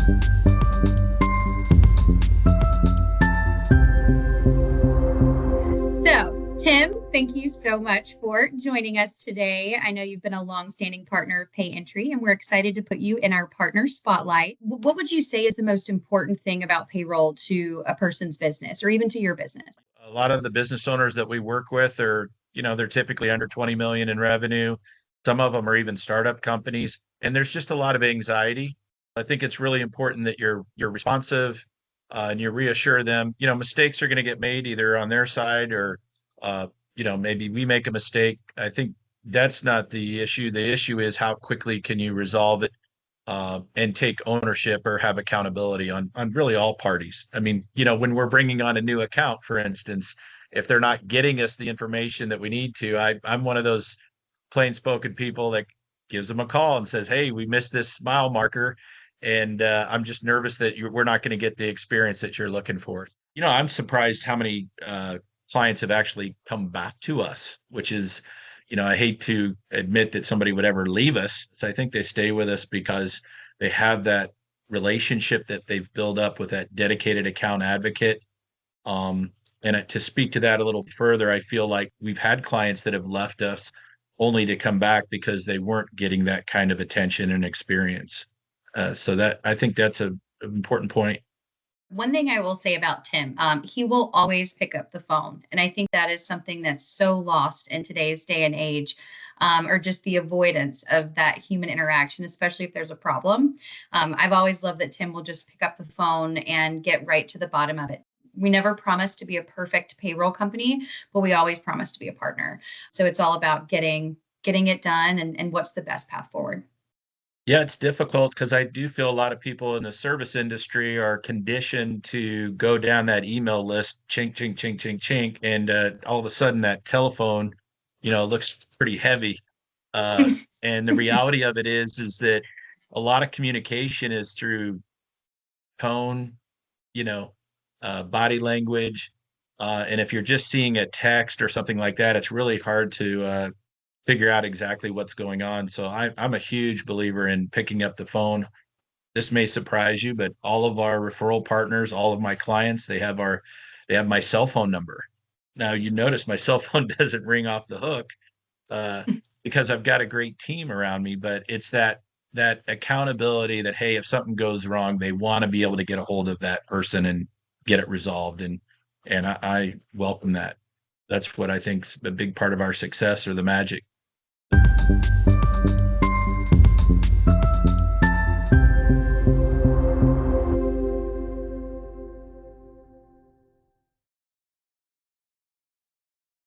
So, Tim, thank you so much for joining us today. I know you've been a longstanding partner of Pay Entry, and we're excited to put you in our partner spotlight. What would you say is the most important thing about payroll to a person's business or even to your business? A lot of the business owners that we work with are, they're typically under 20 million in revenue. Some of them are even startup companies, and there's just a lot of anxiety. I think it's really important that you're responsive, and you reassure them. Mistakes are going to get made either on their side or, maybe we make a mistake. I think that's not the issue. The issue is how quickly can you resolve it, and take ownership or have accountability on really all parties. I mean, when we're bringing on a new account, for instance, if they're not getting us the information that we need to, I'm one of those plain spoken people that gives them a call and says, "Hey, we missed this mile marker, and I'm just nervous that we're not going to get the experience that you're looking for." I'm surprised how many clients have actually come back to us, which is, I hate to admit that somebody would ever leave us. So I think they stay with us because they have that relationship that they've built up with that dedicated account advocate. And to speak to that a little further, I feel like we've had clients that have left us only to come back because they weren't getting that kind of attention and experience. So that I think that's an important point. One thing I will say about Tim, he will always pick up the phone. And I think that is something that's so lost in today's day and age, or just the avoidance of that human interaction, especially if there's a problem. I've always loved that Tim will just pick up the phone and get right to the bottom of it. We never promise to be a perfect payroll company, but we always promise to be a partner. So it's all about getting it done and what's the best path forward. Yeah, it's difficult because I do feel a lot of people in the service industry are conditioned to go down that email list, chink, chink, chink, chink, chink, and all of a sudden that telephone, looks pretty heavy. And the reality of it is that a lot of communication is through tone, you know, body language, and if you're just seeing a text or something like that, it's really hard to figure out exactly what's going on. So I'm a huge believer in picking up the phone. This may surprise you, but all of our referral partners, all of my clients, they have my cell phone number. Now you notice my cell phone doesn't ring off the hook, uh, because I've got a great team around me, but it's that accountability that, hey, if something goes wrong, they want to be able to get a hold of that person and get it resolved. And I welcome that. That's what I think's a big part of our success or the magic.